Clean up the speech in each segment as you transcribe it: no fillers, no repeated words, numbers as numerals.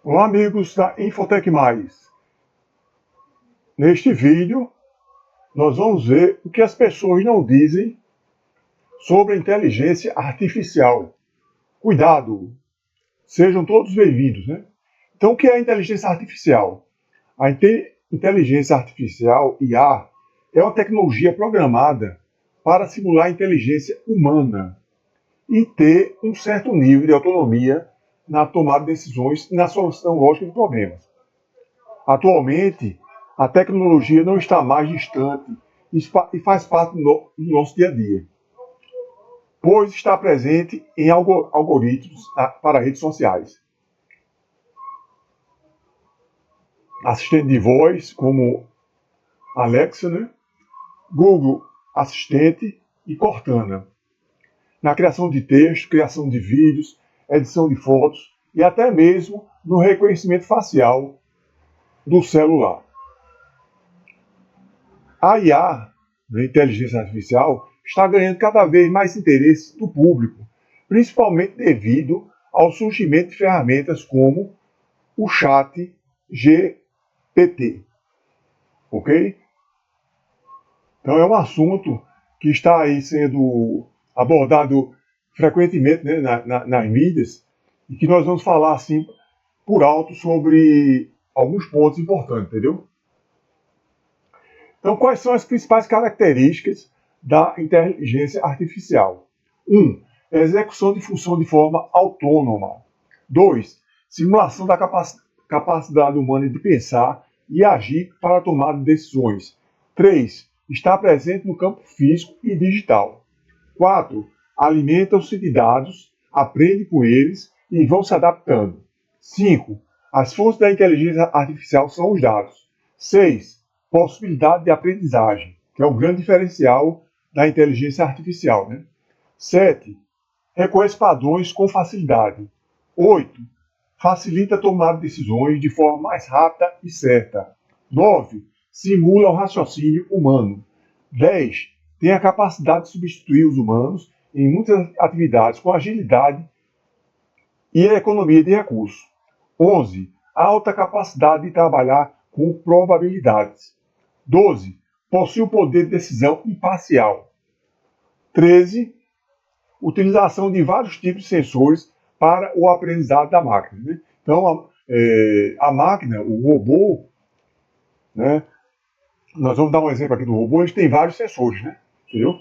Olá, amigos da Infotech Mais. Neste vídeo, nós vamos ver o que as pessoas não dizem sobre a inteligência artificial. Cuidado! Sejam todos bem-vindos, né? Então, o que é a inteligência artificial? A inteligência artificial, IA, é uma tecnologia programada para simular a inteligência humana e ter um certo nível de autonomia na tomada de decisões e na solução lógica de problemas. Atualmente, a tecnologia não está mais distante e faz parte do nosso dia a dia, pois está presente em algoritmos para redes sociais. Assistente de voz, como Alexa, né? Google Assistente e Cortana. Na criação de texto, criação de vídeos, edição de fotos e até mesmo no reconhecimento facial do celular. A IA, a inteligência artificial, está ganhando cada vez mais interesse do público, principalmente devido ao surgimento de ferramentas como o chat GPT. Ok? Então é um assunto que está aí sendo abordado frequentemente, né, nas mídias, e que nós vamos falar assim por alto sobre alguns pontos importantes, entendeu? Então, quais são as principais características da inteligência artificial? 1. Execução de função de forma autônoma. 2. Simulação da capacidade humana de pensar e agir para a tomada de decisões. 3. Está presente no campo físico e digital. 4. Alimentam-se de dados, aprende com eles e vão se adaptando. 5. As fontes da inteligência artificial são os dados. 6. Possibilidade de aprendizagem, que é um grande diferencial da inteligência artificial, né? 7. Reconhece padrões com facilidade. 8. Facilita a tomada de decisões de forma mais rápida e certa. 9. Simula o raciocínio humano. 10. Tem a capacidade de substituir os humanos em muitas atividades com agilidade e economia de recursos. 11. Alta capacidade de trabalhar com probabilidades. 12. Possui o poder de decisão imparcial. 13. Utilização de vários tipos de sensores para o aprendizado da máquina, né? Então, a máquina, o robô, né? Nós vamos dar um exemplo aqui do robô, ele tem vários sensores, né? Entendeu?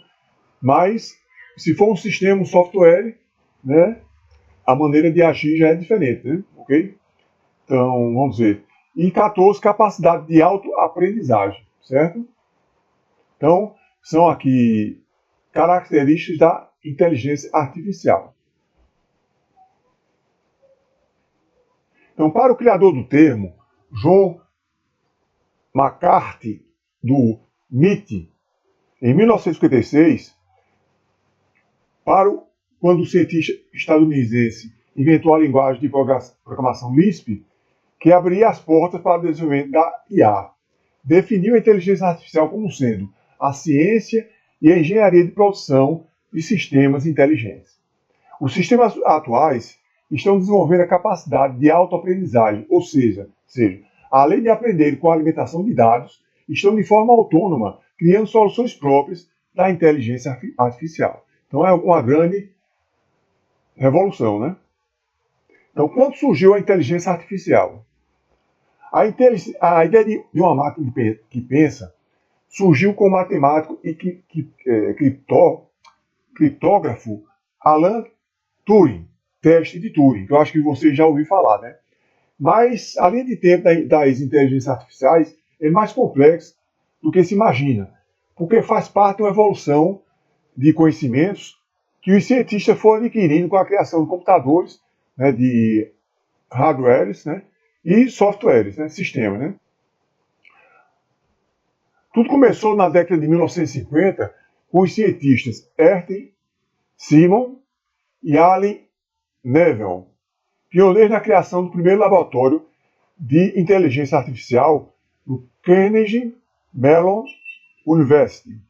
Mas, se for um sistema, um software, né? A maneira de agir já é diferente, né? Ok? Então, vamos ver. E 14, capacidade de autoaprendizagem, certo? Então, são aqui características da inteligência artificial. Então, para o criador do termo, John McCarthy, do MIT, em 1956, quando o cientista estadunidense inventou a linguagem de programação Lisp, que abria as portas para o desenvolvimento da IA, definiu a inteligência artificial como sendo a ciência e a engenharia de produção de sistemas inteligentes. Os sistemas atuais estão desenvolvendo a capacidade de autoaprendizagem, ou seja, além de aprender com a alimentação de dados, estão de forma autônoma, criando soluções próprias da inteligência artificial. Então é uma grande revolução, né? Então, quando surgiu a inteligência artificial? A ideia de uma máquina que pensa surgiu com o matemático e criptógrafo Alan Turing, teste de Turing, que eu acho que você já ouviu falar, né? Mas, além de tempo das inteligências artificiais, é mais complexo do que se imagina, porque faz parte de uma evolução de conhecimentos que os cientistas foram adquirindo com a criação de computadores, né, de hardwares, né, e softwares, né, sistemas. Né. Tudo começou na década de 1950 com os cientistas Ernst Simon e Allen Neville, pioneiros na criação do primeiro laboratório de inteligência artificial no Carnegie Mellon University.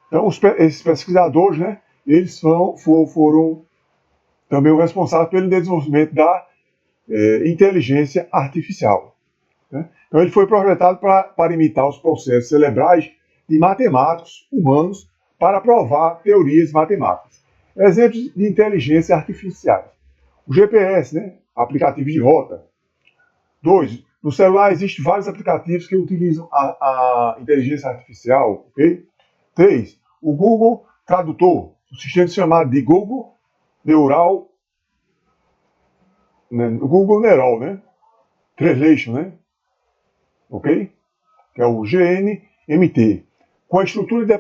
Então, esses pesquisadores, né, eles foram também os responsáveis pelo desenvolvimento da inteligência artificial. Né? Então ele foi projetado para imitar os processos cerebrais de matemáticos humanos para provar teorias matemáticas. Exemplos de inteligência artificial. O GPS, né? Aplicativo de rota. 2. No celular existem vários aplicativos que utilizam a inteligência artificial. Okay? 3. O Google Tradutor, o sistema chamado de Google Neural, né? Google Neural, né? Translation, né? Ok? Que é o GNMT, com a estrutura de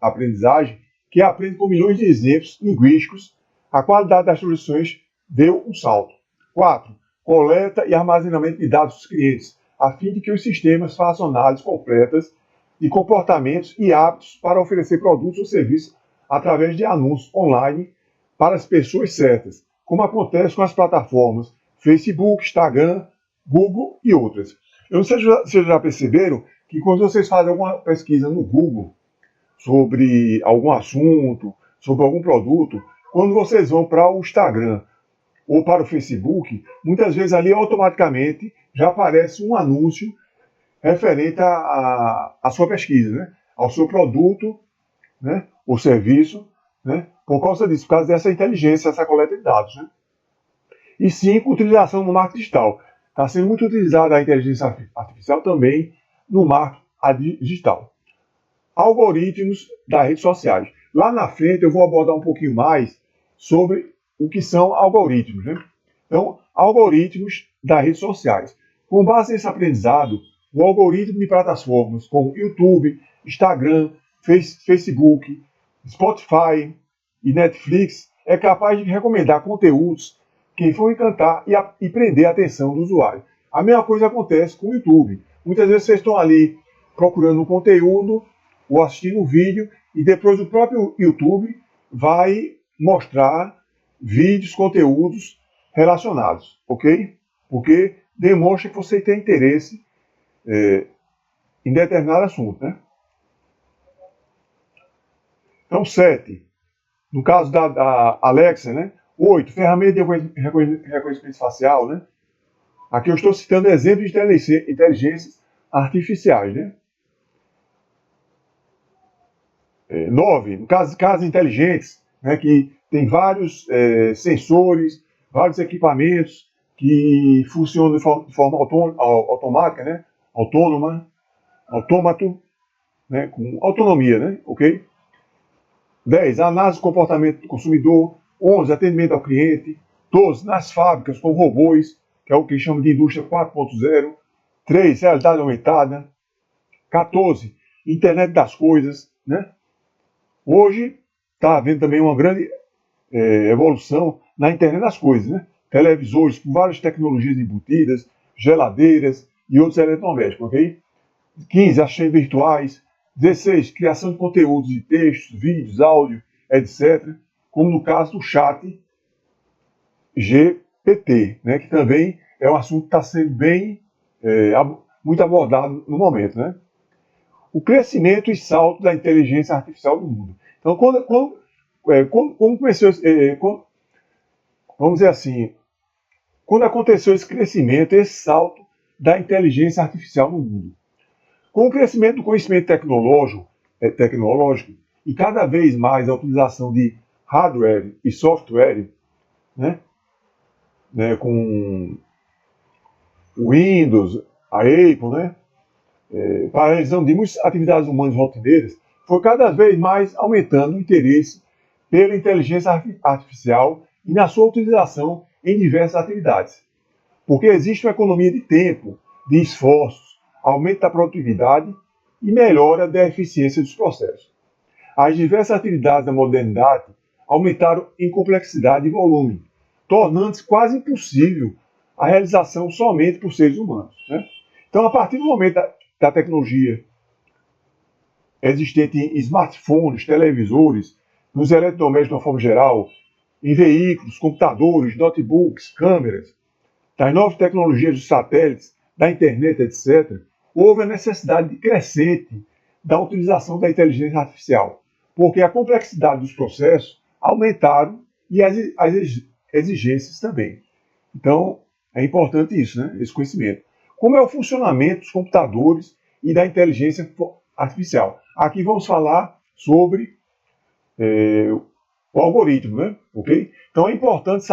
aprendizagem que aprende com milhões de exemplos linguísticos, a qualidade das soluções deu um salto. 4. Coleta e armazenamento de dados dos clientes, a fim de que os sistemas façam análises completas de comportamentos e hábitos para oferecer produtos ou serviços através de anúncios online para as pessoas certas, como acontece com as plataformas Facebook, Instagram, Google e outras. Eu não sei se vocês já perceberam que quando vocês fazem alguma pesquisa no Google sobre algum assunto, sobre algum produto, quando vocês vão para o Instagram ou para o Facebook, muitas vezes ali automaticamente já aparece um anúncio referente à sua pesquisa, né? Ao seu produto, né? Ou serviço, né? Por causa disso, por causa dessa inteligência, essa coleta de dados. Né? E 5, utilização no marketing digital. Está sendo muito utilizada a inteligência artificial também no marketing digital. Algoritmos das redes sociais. Lá na frente eu vou abordar um pouquinho mais sobre o que são algoritmos. Né? Então, algoritmos das redes sociais. Com base nesse aprendizado, o algoritmo de plataformas como YouTube, Instagram, Facebook, Spotify e Netflix é capaz de recomendar conteúdos que vão encantar e prender a atenção do usuário. A mesma coisa acontece com o YouTube. Muitas vezes vocês estão ali procurando um conteúdo ou assistindo um vídeo e depois o próprio YouTube vai mostrar vídeos, conteúdos relacionados, ok? Porque demonstra que você tem interesse em determinado assunto, né? Então, 7. No caso da Alexa, né? 8. Ferramenta de reconhecimento facial, né? Aqui eu estou citando exemplos de inteligências artificiais, né? 9. No caso de casas inteligentes, né? Que tem vários sensores, vários equipamentos que funcionam de forma automática, né? Autômato, né? Com autonomia, né? Ok? 10. Análise do comportamento do consumidor. 11. Atendimento ao cliente. 12. Nas fábricas com robôs, que é o que chama de indústria 4.0. 3. Realidade aumentada. 14. Internet das coisas. Né? Hoje está havendo também uma grande evolução na internet das coisas. Né? Televisores com várias tecnologias embutidas, geladeiras e outros eletrodomésticos. Okay? 15. Assistentes virtuais. 16. Criação de conteúdos de textos, vídeos, áudio, etc. Como no caso do chat GPT, né? Que também é um assunto que está sendo bem, muito abordado no momento. Né? O crescimento e salto da inteligência artificial no mundo. Então, como começou, vamos dizer assim, quando aconteceu esse crescimento, esse salto da inteligência artificial no mundo? Com o crescimento do conhecimento tecnológico e cada vez mais a utilização de hardware e software, né, com o Windows, a Apple, né, para a realização de muitas atividades humanas rotineiras, foi cada vez mais aumentando o interesse pela inteligência artificial e na sua utilização em diversas atividades. Porque existe uma economia de tempo, de esforços, aumento da produtividade e melhora da eficiência dos processos. As diversas atividades da modernidade aumentaram em complexidade e volume, tornando-se quase impossível a realização somente por seres humanos. Né? Então, a partir do momento da tecnologia existente em smartphones, televisores, nos eletrodomésticos de uma forma geral, em veículos, computadores, notebooks, câmeras, das novas tecnologias dos satélites, da internet, etc., houve a necessidade crescente da utilização da inteligência artificial, porque a complexidade dos processos aumentaram e as exigências também. Então, é importante isso, né? Esse conhecimento. Como é o funcionamento dos computadores e da inteligência artificial? Aqui vamos falar sobre o algoritmo, né? Ok? Então é importante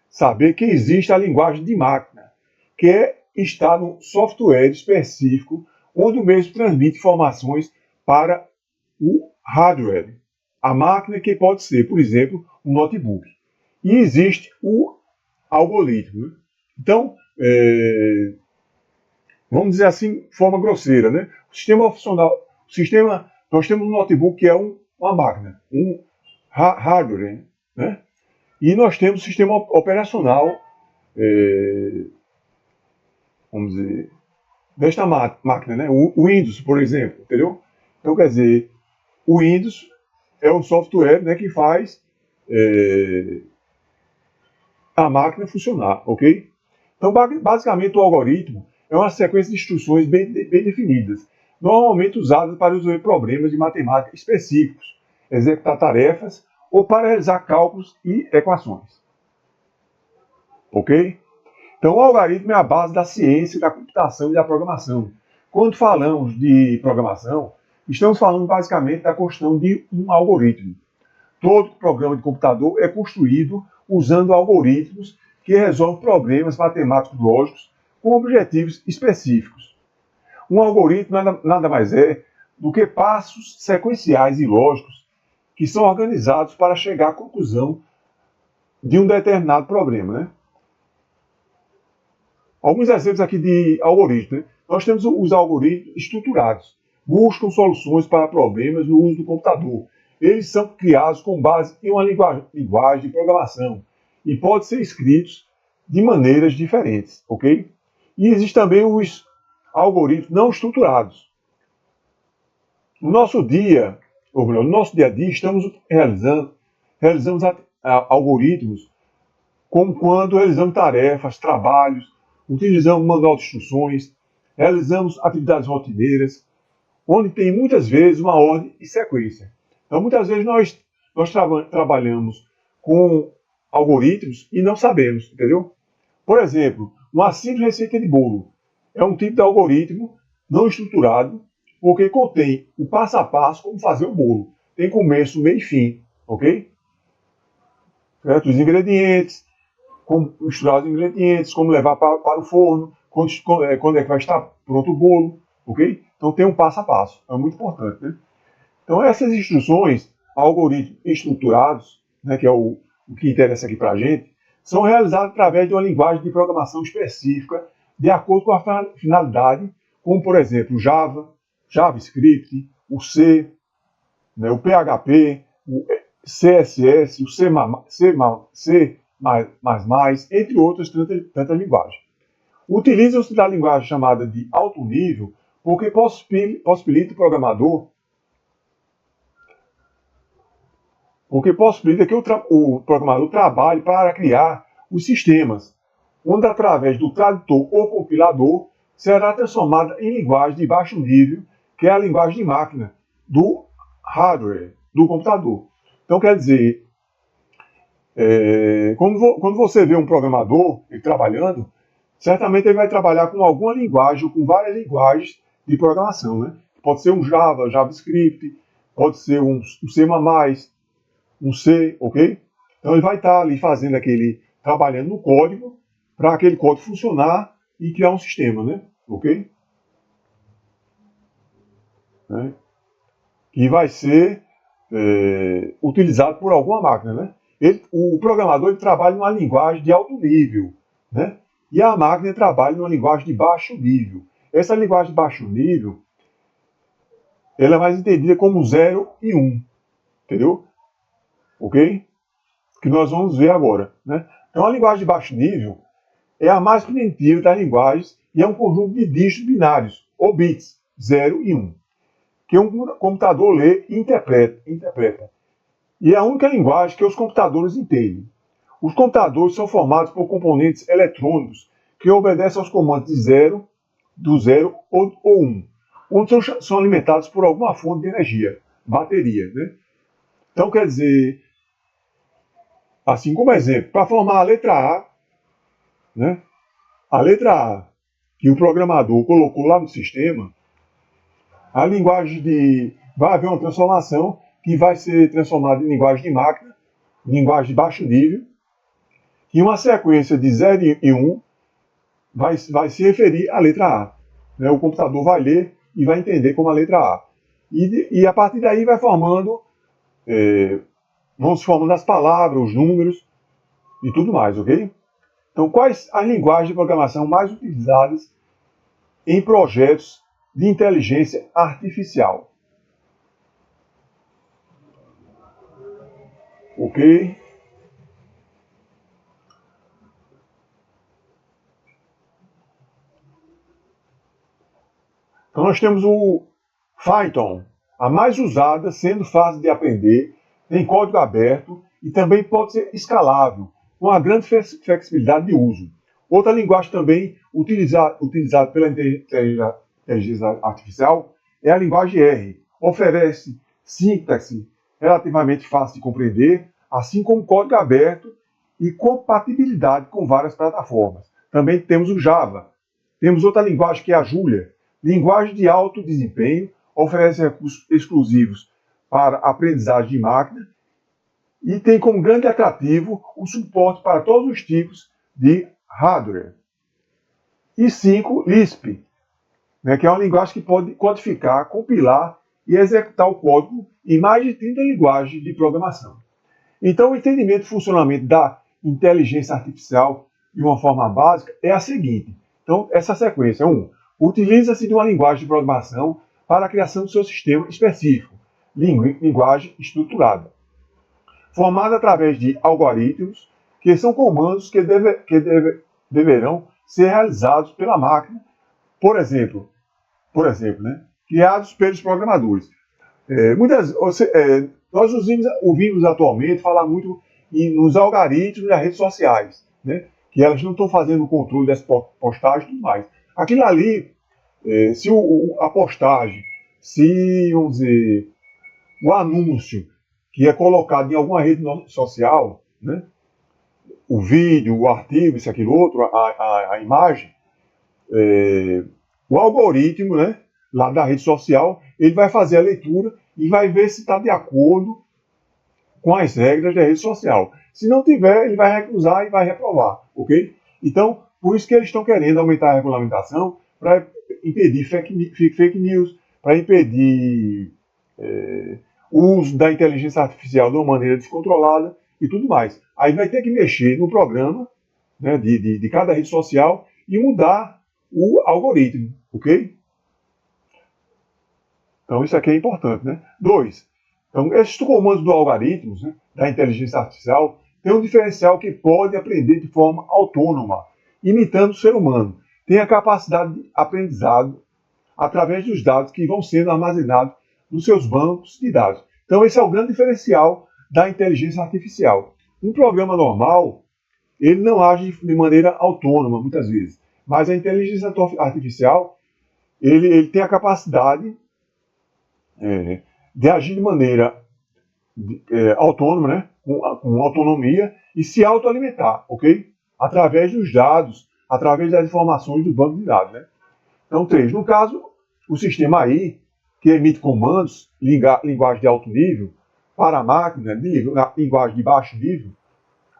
saber que existe a linguagem de máquina, que está no software específico, onde o mesmo transmite informações para o hardware, a máquina que pode ser, por exemplo, um notebook. E existe o algoritmo. Né? Então, vamos dizer assim, de forma grosseira, né? O sistema funcional, nós temos um notebook que é uma máquina, um hardware, né? E nós temos o sistema operacional, vamos dizer, desta máquina, né? O Windows, por exemplo, entendeu? Então, quer dizer, o Windows é um software, né, que faz a máquina funcionar, ok? Então, basicamente, o algoritmo é uma sequência de instruções bem definidas, normalmente usadas para resolver problemas de matemática específicos, executar tarefas ou para realizar cálculos e equações. Ok? Então, o algoritmo é a base da ciência, da computação e da programação. Quando falamos de programação, estamos falando basicamente da construção de um algoritmo. Todo programa de computador é construído usando algoritmos que resolvem problemas matemáticos lógicos com objetivos específicos. Um algoritmo nada mais é do que passos sequenciais e lógicos que são organizados para chegar à conclusão de um determinado problema. Né? Alguns exemplos aqui de algoritmos. Né? Nós temos os algoritmos estruturados. Buscam soluções para problemas no uso do computador. Eles são criados com base em uma linguagem de programação e podem ser escritos de maneiras diferentes, ok? E existem também os algoritmos não estruturados. No nosso dia a dia, estamos realizamos algoritmos como quando realizamos tarefas, trabalhos, utilizamos manual de instruções, realizamos atividades rotineiras, onde tem muitas vezes uma ordem e sequência. Então, muitas vezes nós trabalhamos com algoritmos e não sabemos, entendeu? Por exemplo, uma simples receita de bolo é um tipo de algoritmo não estruturado, porque contém o passo a passo como fazer o bolo. Tem começo, meio e fim, ok? Certo? Os ingredientes, como misturar os ingredientes, como levar para o forno, quando é que vai estar pronto o bolo, ok? Então tem um passo a passo, é muito importante, né? Então essas instruções, algoritmos estruturados, né, que é o que interessa aqui para a gente, são realizados através de uma linguagem de programação específica, de acordo com a finalidade, como por exemplo Java, JavaScript, o C, né, o PHP, o CSS, o C++, entre outras tantas linguagens. Utiliza-se da linguagem chamada de alto nível porque possibilita que o programador trabalhe para criar os sistemas, onde através do tradutor ou compilador será transformada em linguagem de baixo nível, que é a linguagem de máquina, do hardware, do computador. Então, quer dizer, quando você vê um programador trabalhando, certamente ele vai trabalhar com alguma linguagem ou com várias linguagens de programação. Né? Pode ser um Java, JavaScript, pode ser um C++, um C, ok? Então ele vai estar ali trabalhando no código, para aquele código funcionar e criar um sistema, né? Ok? Né? Que vai ser utilizado por alguma máquina, né? O programador ele trabalha numa linguagem de alto nível, né? E a máquina trabalha numa linguagem de baixo nível. Essa linguagem de baixo nível, ela é mais entendida como 0 e 1, entendeu? Ok? Que nós vamos ver agora, né? Então a linguagem de baixo nível é a mais primitiva das linguagens e é um conjunto de dígitos binários, ou bits, 0 e 1, que um computador lê e interpreta. E é a única linguagem que os computadores entendem. Os computadores são formados por componentes eletrônicos que obedecem aos comandos de 0, do 0 ou 1, onde são alimentados por alguma fonte de energia, bateria. Né? Então, quer dizer, Assim como exemplo, para formar a letra A, né? A letra A que o programador colocou lá no sistema, a linguagem de... vai haver uma transformação que vai ser transformada em linguagem de máquina, linguagem de baixo nível, e uma sequência de 0 e 1 vai se referir à letra A. Né? O computador vai ler e vai entender como a letra A. E a partir daí vai formando, vão se formando as palavras, os números e tudo mais, ok? Então, quais as linguagens de programação mais utilizadas em projetos de inteligência artificial? Ok? Então, nós temos o Python, a mais usada, sendo fácil de aprender, tem código aberto e também pode ser escalável, com uma grande flexibilidade de uso. Outra linguagem também utilizada pela inteligência artificial é a linguagem R. Oferece sintaxe relativamente fácil de compreender, assim como código aberto e compatibilidade com várias plataformas. Também temos o Java. Temos outra linguagem que é a Julia, linguagem de alto desempenho, oferece recursos exclusivos para aprendizagem de máquina e tem como grande atrativo o suporte para todos os tipos de hardware. E 5, Lisp, né, que é uma linguagem que pode codificar, compilar e executar o código em mais de 30 linguagens de programação. Então, o entendimento e funcionamento da inteligência artificial de uma forma básica é a seguinte. Então, essa sequência. 1. Utiliza-se de uma linguagem de programação para a criação do seu sistema específico, linguagem estruturada, formada através de algoritmos, que são comandos que deverão ser realizados pela máquina, por exemplo, né, criados pelos programadores. Nós ouvimos atualmente falar muito nos algoritmos das redes sociais, né, que elas não estão fazendo o controle das postagens e tudo mais. Aquilo ali, se a postagem, se, vamos dizer, o anúncio que é colocado em alguma rede social, né, o vídeo, o artigo, isso, aquilo, outro, a imagem, o algoritmo, né, lá da rede social, ele vai fazer a leitura e vai ver se está de acordo com as regras da rede social. Se não tiver, ele vai recusar e vai reprovar, ok? Então, por isso que eles estão querendo aumentar a regulamentação para impedir fake news, para impedir o uso da inteligência artificial de uma maneira descontrolada e tudo mais. Aí vai ter que mexer no programa, né, de cada rede social e mudar o algoritmo, ok? Então isso aqui é importante, né? 2. Então, esses comandos do algoritmos, né, da inteligência artificial, tem um diferencial que pode aprender de forma autônoma, imitando o ser humano. Tem a capacidade de aprendizado através dos dados que vão sendo armazenados nos seus bancos de dados. Então, esse é o grande diferencial da inteligência artificial. Um programa normal, ele não age de maneira autônoma, muitas vezes. Mas a inteligência artificial, ele tem a capacidade de agir de maneira autônoma, né? Com autonomia e se autoalimentar, ok? Através dos dados, através das informações do banco de dados, né? Então, 3. No caso, o sistema AI, que emite comandos, linguagem de alto nível, para a máquina, linguagem de baixo nível,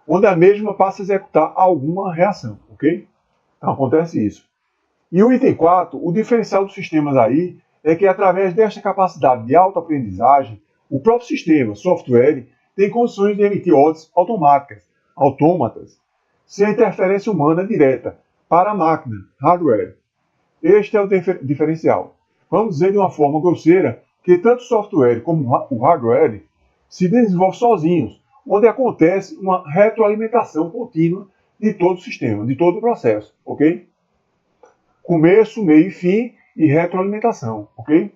onde a mesma passa a executar alguma reação, ok? Então, acontece isso. E o item 4, o diferencial dos sistemas AI é que, através desta capacidade de autoaprendizagem, o próprio sistema, software, tem condições de emitir ordens autômatas, sem interferência humana direta, para a máquina, hardware. Este é o diferencial. Vamos dizer de uma forma grosseira que tanto o software como o hardware se desenvolvem sozinhos, onde acontece uma retroalimentação contínua de todo o sistema, de todo o processo, ok? Começo, meio e fim e retroalimentação, ok?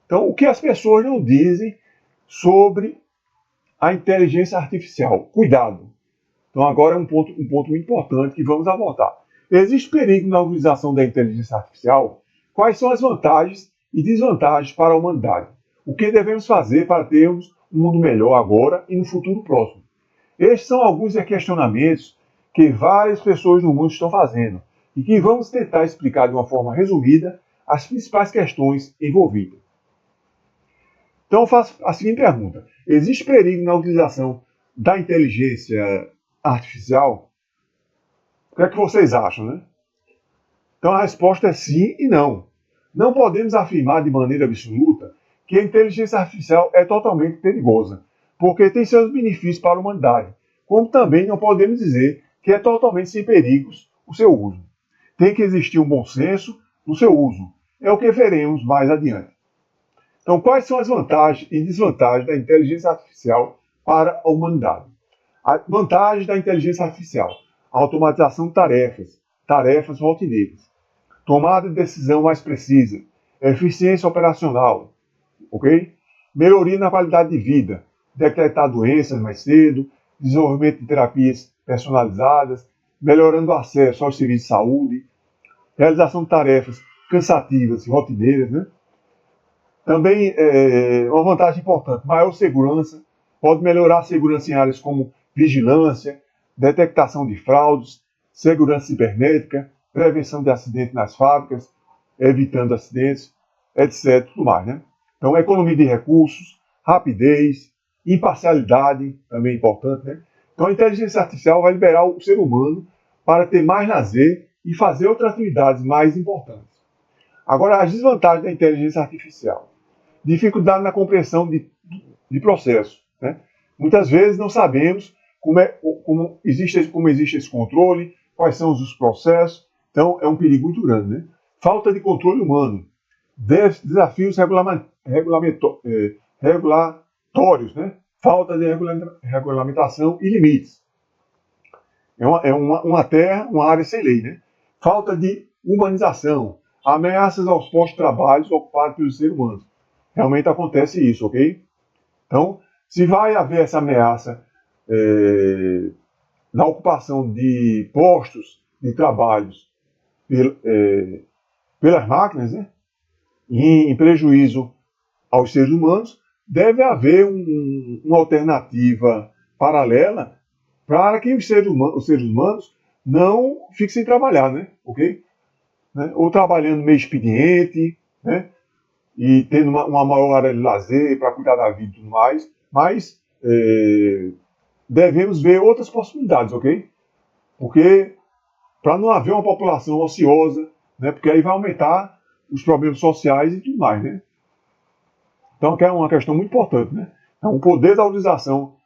Então, o que as pessoas não dizem sobre a inteligência artificial? Cuidado. Então, agora é um ponto muito importante que vamos abordar. Existe perigo na utilização da inteligência artificial? Quais são as vantagens e desvantagens para a humanidade? O que devemos fazer para termos um mundo melhor agora e no futuro próximo? Estes são alguns questionamentos que várias pessoas no mundo estão fazendo e que vamos tentar explicar de uma forma resumida as principais questões envolvidas. Então eu faço a seguinte pergunta: existe perigo na utilização da inteligência artificial? O que é que vocês acham, né? Então a resposta é sim e não. Não podemos afirmar de maneira absoluta que a inteligência artificial é totalmente perigosa, porque tem seus benefícios para a humanidade, como também não podemos dizer que é totalmente sem perigos o seu uso. Tem que existir um bom senso no seu uso. É o que veremos mais adiante. Então, quais são as vantagens e desvantagens da inteligência artificial para a humanidade? A vantagem da inteligência artificial: automatização de tarefas rotineiras, tomada de decisão mais precisa, eficiência operacional, ok? Melhoria na qualidade de vida, detectar doenças mais cedo, desenvolvimento de terapias personalizadas, melhorando o acesso aos serviços de saúde, realização de tarefas cansativas e rotineiras, né? Também uma vantagem importante: maior segurança, pode melhorar a segurança em áreas como vigilância, detectação de fraudes, segurança cibernética, prevenção de acidentes nas fábricas, evitando acidentes, etc. Tudo mais, né? Então, economia de recursos, rapidez, imparcialidade, também é importante, né? Então, a inteligência artificial vai liberar o ser humano para ter mais lazer e fazer outras atividades mais importantes. Agora, as desvantagens da inteligência artificial: dificuldade na compreensão de processos, né? Muitas vezes não sabemos como existe esse controle, quais são os processos. Então, é um perigo muito grande, né? Falta de controle humano, desafios regulatórios, né? Falta de regulamentação e limites. É uma área sem lei, né? Falta de humanização, ameaças aos postos de trabalho ocupados pelos seres humanos. Realmente acontece isso, ok? Então, se vai haver essa ameaça na ocupação de postos de trabalhos pelas máquinas, né, em prejuízo aos seres humanos, deve haver uma alternativa paralela para que os seres humanos não fiquem sem trabalhar, né? Ok? Né? Ou trabalhando meio expediente, né? E tendo uma maior área de lazer para cuidar da vida e tudo mais, mas devemos ver outras possibilidades, ok? Porque para não haver uma população ociosa, né? Porque aí vai aumentar os problemas sociais e tudo mais, né? Então, é uma questão muito importante, né? Então, o poder da utilização,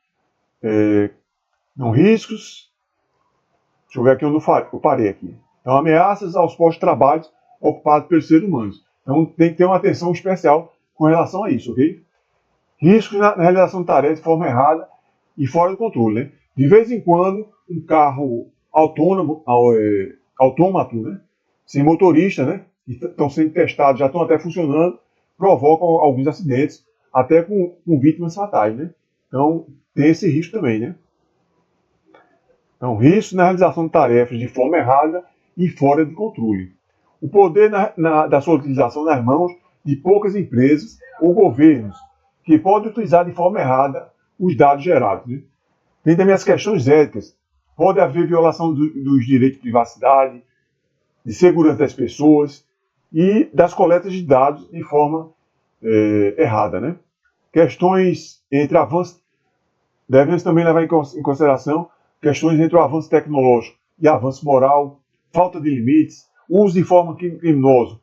não riscos. Deixa eu ver aqui onde eu parei aqui. Então, ameaças aos postos de trabalho ocupados pelos seres humanos. Então, tem que ter uma atenção especial com relação a isso, ok? Riscos na realização de tarefas de forma errada e fora do controle, né? De vez em quando, um carro autômato, né? Sem motorista, né? Que estão sendo testados, já estão até funcionando, provocam alguns acidentes, até com vítimas fatais, né? Então, tem esse risco também, né? Então, risco na realização de tarefas de forma errada e fora de controle. O poder da sua utilização nas mãos de poucas empresas ou governos, que podem utilizar de forma errada os dados gerados, né? Tem também as questões éticas. Pode haver violação dos direitos de privacidade, de segurança das pessoas e das coletas de dados de forma errada, né? Questões entre avanços, devemos também levar em consideração questões entre o avanço tecnológico e avanço moral, falta de limites, uso de forma criminosa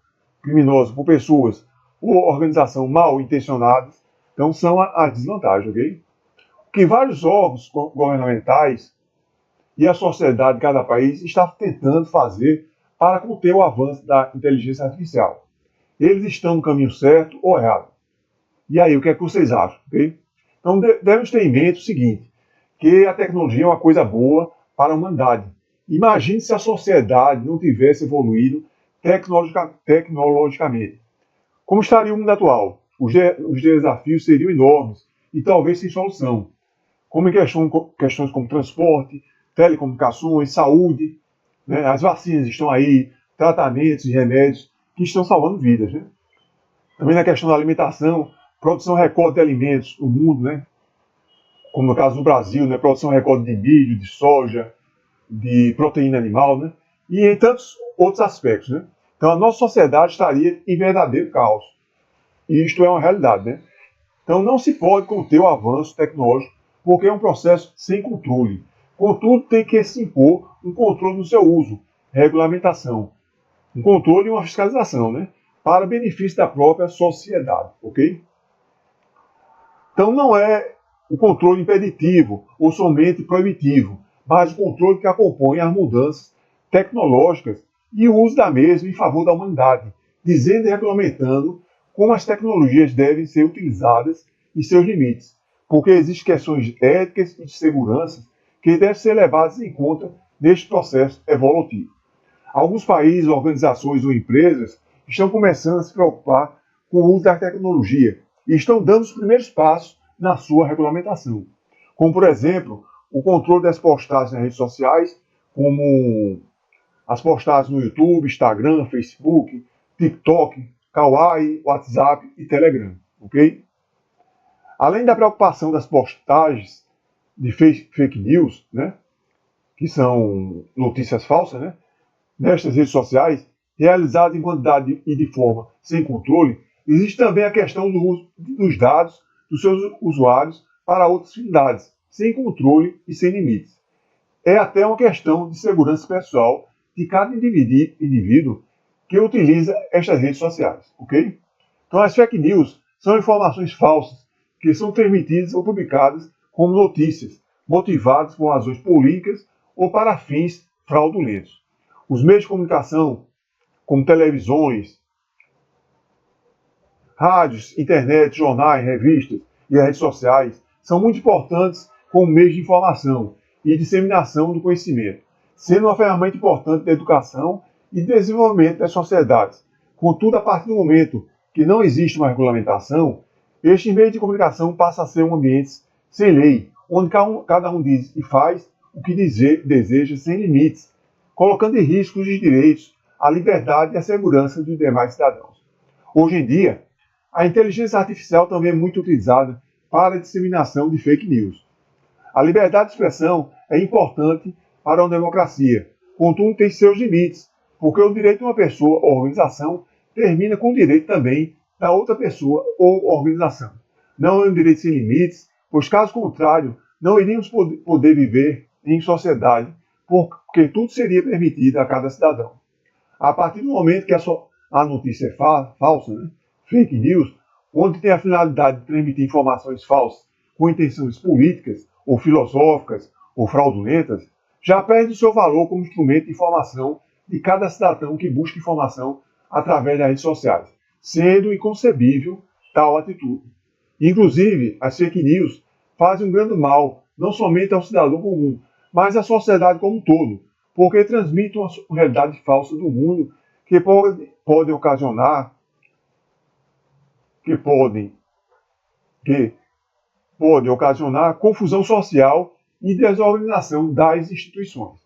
por pessoas ou organização mal intencionadas. Então, são as desvantagens, ok? O que vários órgãos governamentais e a sociedade de cada país está tentando fazer para conter o avanço da inteligência artificial. Eles estão no caminho certo ou errado? E aí, o que é que vocês acham? Okay? Então, devemos ter em mente o seguinte, que a tecnologia é uma coisa boa para a humanidade. Imagine se a sociedade não tivesse evoluído tecnologicamente. Como estaria o mundo atual? Os desafios seriam enormes e talvez sem solução, como em questões como transporte, telecomunicações, saúde, né? As vacinas estão aí, tratamentos e remédios que estão salvando vidas, né? Também na questão da alimentação, produção recorde de alimentos no mundo, né? como no caso do Brasil, né, produção recorde de milho, de soja, de proteína animal, né, e em tantos outros aspectos. Né. Então a nossa sociedade estaria em verdadeiro caos. E isto é uma realidade. Né. Então não se pode conter o avanço tecnológico, porque é um processo sem controle. Contudo, tem que se impor um controle no seu uso, regulamentação, um controle e uma fiscalização, né, para benefício da própria sociedade, ok? Então não é o controle impeditivo ou somente proibitivo, mas o controle que acompanha as mudanças tecnológicas e o uso da mesma em favor da humanidade, dizendo e regulamentando como as tecnologias devem ser utilizadas e seus limites, porque existem questões éticas e de segurança que devem ser levadas em conta neste processo evolutivo. Alguns países, organizações ou empresas estão começando a se preocupar com o uso da tecnologia e estão dando os primeiros passos na sua regulamentação. Como, por exemplo, o controle das postagens nas redes sociais, como as postagens no YouTube, Instagram, Facebook, TikTok, Kawaii, WhatsApp e Telegram. Ok? Além da preocupação das postagens de fake news, né, que são notícias falsas, né, nestas redes sociais, realizadas em quantidade e de forma sem controle, existe também a questão do uso dos dados dos seus usuários para outras finalidades, sem controle e sem limites. É até uma questão de segurança pessoal de cada indivíduo que utiliza estas redes sociais, ok? Então as fake news são informações falsas que são transmitidas ou publicadas como notícias, motivadas por razões políticas ou para fins fraudulentos. Os meios de comunicação, como televisões, rádios, internet, jornais, revistas e as redes sociais, são muito importantes como meios de informação e disseminação do conhecimento, sendo uma ferramenta importante da educação e desenvolvimento das sociedades. Contudo, a partir do momento que não existe uma regulamentação, estes meios de comunicação passam a ser um ambiente sem lei, onde cada um diz e faz o que deseja sem limites, colocando em risco os direitos, a liberdade e a segurança dos demais cidadãos. Hoje em dia, a inteligência artificial também é muito utilizada para a disseminação de fake news. A liberdade de expressão é importante para uma democracia, contudo tem seus limites, porque o direito de uma pessoa ou organização termina com o direito também da outra pessoa ou organização. Não é um direito sem limites, pois caso contrário, não iríamos poder viver em sociedade, porque tudo seria permitido a cada cidadão. A partir do momento que a notícia é falsa, né, fake news, onde tem a finalidade de transmitir informações falsas com intenções políticas, ou filosóficas, ou fraudulentas, já perde o seu valor como instrumento de informação de cada cidadão que busca informação através das redes sociais, sendo inconcebível tal atitude. Inclusive, as fake news fazem um grande mal, não somente ao cidadão comum, mas à sociedade como um todo, porque transmitem uma realidade falsa do mundo que pode ocasionar confusão social e desorganização das instituições.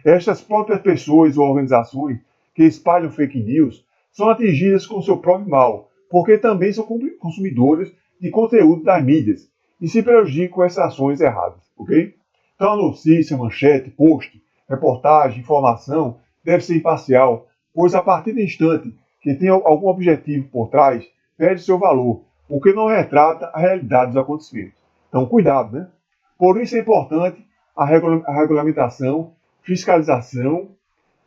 Estas próprias pessoas ou organizações que espalham fake news são atingidas com seu próprio mal, porque também são consumidoras de conteúdo das mídias e se prejudicam com essas ações erradas, ok? Então a notícia, manchete, post, reportagem, informação deve ser imparcial, pois a partir do instante que tem algum objetivo por trás, perde seu valor, porque não retrata a realidade dos acontecimentos. Então, cuidado, né? Por isso é importante a regulamentação, fiscalização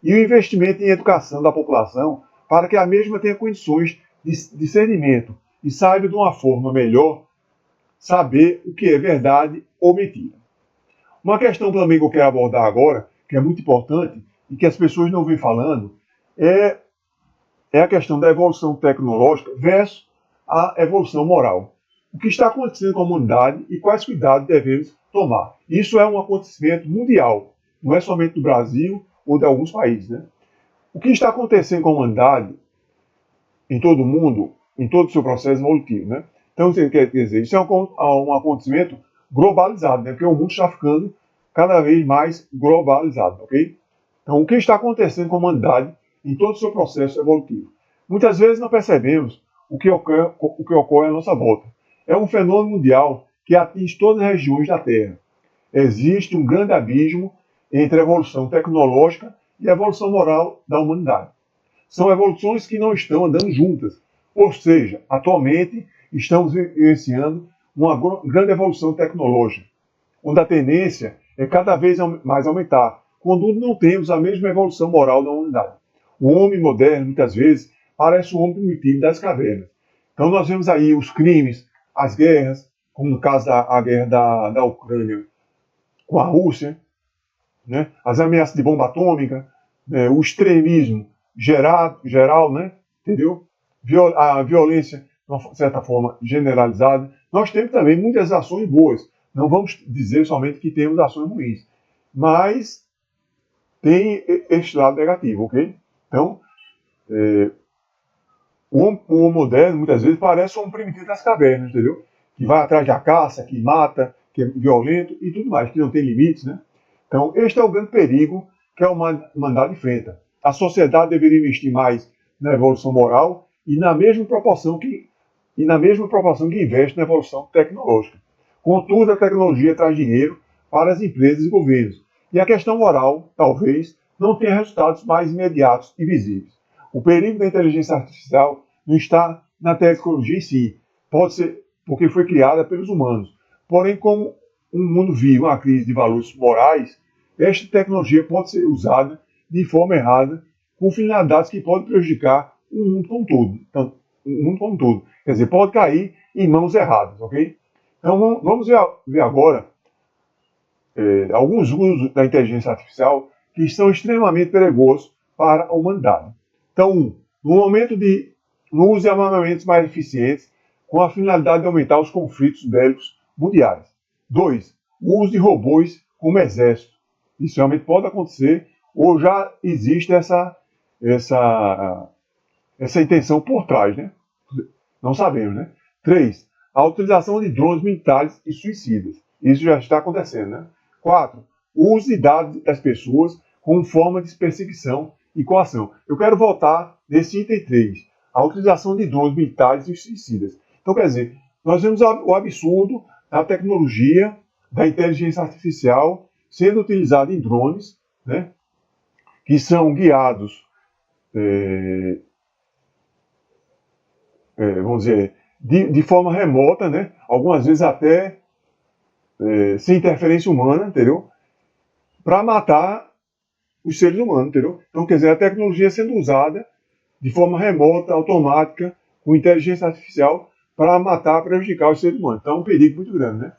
e o investimento em educação da população para que a mesma tenha condições de discernimento e saiba de uma forma melhor saber o que é verdade ou mentira. Uma questão também que eu quero abordar agora, que é muito importante e que as pessoas não vêm falando, é a questão da evolução tecnológica versus a evolução moral. O que está acontecendo com a humanidade e quais cuidados devemos tomar. Isso é um acontecimento mundial, não é somente do Brasil ou de alguns países. Né? O que está acontecendo com a humanidade em todo o mundo, em todo o seu processo evolutivo. Né? Então, quer dizer, isso é um acontecimento globalizado, né? Porque o mundo está ficando cada vez mais globalizado. Ok? Então, o que está acontecendo com a humanidade em todo o seu processo evolutivo? Muitas vezes não percebemos o que ocorre à nossa volta. É um fenômeno mundial que atinge todas as regiões da Terra. Existe um grande abismo entre a evolução tecnológica e a evolução moral da humanidade. São evoluções que não estão andando juntas. Ou seja, atualmente estamos vivenciando uma grande evolução tecnológica, onde a tendência é cada vez mais aumentar, quando não temos a mesma evolução moral da humanidade. O homem moderno, muitas vezes, parece o homem primitivo das cavernas. Então nós vemos aí os crimes, as guerras, como no caso da guerra da Ucrânia com a Rússia, né? As ameaças de bomba atômica, né? O extremismo geral, né? Entendeu? A violência, de uma certa forma, generalizada. Nós temos também muitas ações boas. Não vamos dizer somente que temos ações ruins, mas tem este lado negativo, ok? Então, o homem moderno, muitas vezes, parece um primitivo das cavernas, entendeu? Que vai atrás da caça, que mata, que é violento e tudo mais, que não tem limites, né? Então, este é o grande perigo que a humanidade enfrenta. A sociedade deveria investir mais na evolução moral e na mesma proporção que investe na evolução tecnológica. Contudo, a tecnologia traz dinheiro para as empresas e governos. E a questão moral, talvez, não tenha resultados mais imediatos e visíveis. O perigo da inteligência artificial não está na tecnologia em si. Pode ser porque foi criada pelos humanos. Porém, como o mundo vive uma crise de valores morais, esta tecnologia pode ser usada de forma errada, com finalidades que podem prejudicar o mundo como todo. Então, o mundo como todo. Quer dizer, pode cair em mãos erradas, ok? Então, vamos ver agora alguns usos da inteligência artificial que são extremamente perigosos para a humanidade. Então, no uso de armamentos mais eficientes, com a finalidade de aumentar os conflitos bélicos mundiais. 2. O uso de robôs como exército. Isso realmente pode acontecer, ou já existe essa intenção por trás, né? Não sabemos, né? 3. A utilização de drones militares e suicidas. Isso já está acontecendo, né? 4. O uso de dados das pessoas como forma de perseguição e coação. Eu quero voltar nesse item 3. A utilização de drones militares e suicidas. Então, quer dizer, nós vemos o absurdo da tecnologia, da inteligência artificial sendo utilizada em drones, né? Que são guiados, vamos dizer, de forma remota, né? Algumas vezes até sem interferência humana, entendeu? Para matar os seres humanos, entendeu? Então, quer dizer, a tecnologia sendo usada de forma remota, automática, com inteligência artificial, para matar, prejudicar os seres humanos. Então, é um perigo muito grande, né?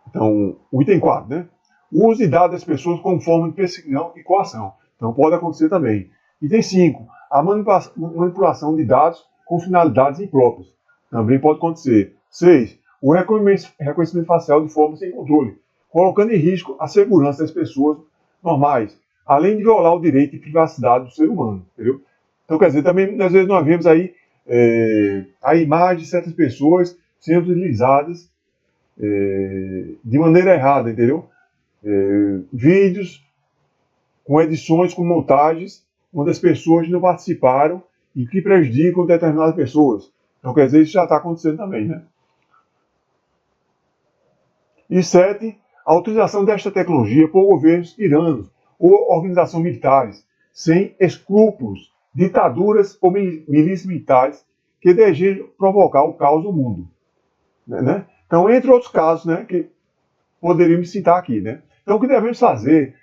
Então, o item 4, né? O uso de dados das pessoas como forma de perseguição e coação. Então, pode acontecer também. Item 5. A manipulação de dados com finalidades impróprias. Também pode acontecer. 6. O reconhecimento facial de forma sem controle, colocando em risco a segurança das pessoas normais, além de violar o direito de privacidade do ser humano. Entendeu? Então, quer dizer, também, às vezes, nós vemos aí a imagem de certas pessoas sendo utilizadas de maneira errada, entendeu? Vídeos com edições, com montagens, onde as pessoas não participaram e que prejudicam determinadas pessoas. Então, quer dizer, isso já está acontecendo também, né? E 7, a utilização desta tecnologia por governos tiranos ou organizações militares, sem escrúpulos, ditaduras ou milícias militares que desejam provocar o caos no mundo. Né? Então, entre outros casos, né, que poderíamos citar aqui. Né? Então, o que devemos fazer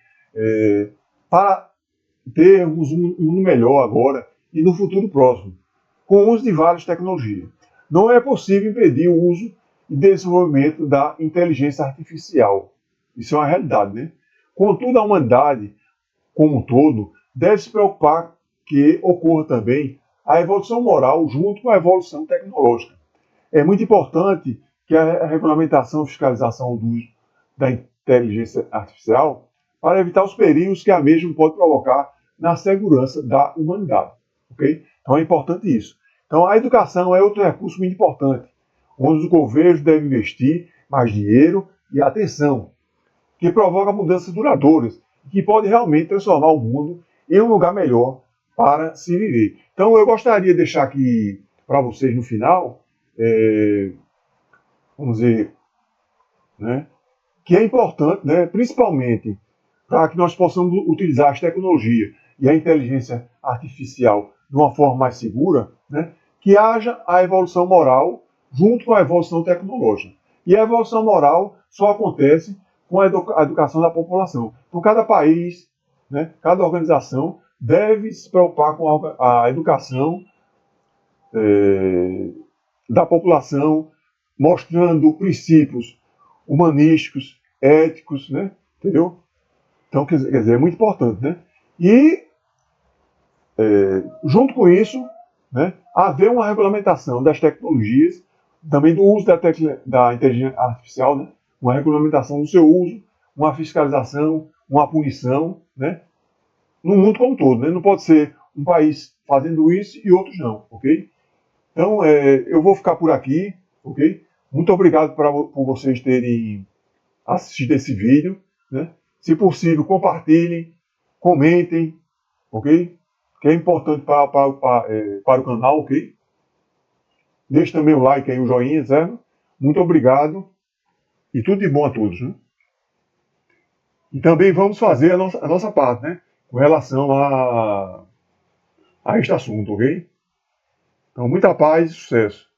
para termos um mundo melhor agora e no futuro próximo, com o uso de várias tecnologias? Não é possível impedir o uso e desenvolvimento da inteligência artificial. Isso é uma realidade, né? Contudo, a humanidade, como um todo, deve se preocupar que ocorra também a evolução moral junto com a evolução tecnológica. É muito importante que a regulamentação e fiscalização do uso da inteligência artificial para evitar os perigos que a mesma pode provocar na segurança da humanidade. Okay? Então é importante isso. Então a educação é outro recurso muito importante, onde os governos devem investir mais dinheiro e atenção, que provoca mudanças duradouras, que pode realmente transformar o mundo em um lugar melhor para se viver. Então eu gostaria de deixar aqui para vocês no final vamos dizer, né, que é importante, né, principalmente para que nós possamos utilizar as tecnologias e a inteligência artificial de uma forma mais segura, né, que haja a evolução moral junto com a evolução tecnológica. E a evolução moral só acontece com a educação da população. Então, cada país, né, cada organização deve se preocupar com a educação da população, mostrando princípios humanísticos, éticos, né? Entendeu? Então, quer dizer, é muito importante, né? E, junto com isso, né, haver uma regulamentação das tecnologias, também do uso da inteligência artificial, né? Uma regulamentação do seu uso, uma fiscalização, uma punição, né? No mundo como um todo, né? Não pode ser um país fazendo isso e outros não, ok? Então, eu vou ficar por aqui, ok? Muito obrigado por vocês terem assistido esse vídeo, né? Se possível, compartilhem, comentem, ok? Que é importante para o canal, ok? Deixe também o like aí, o joinha, certo? Muito obrigado e tudo de bom a todos, né? E também vamos fazer a nossa parte, né? Com relação a este assunto, ok? Então, muita paz e sucesso.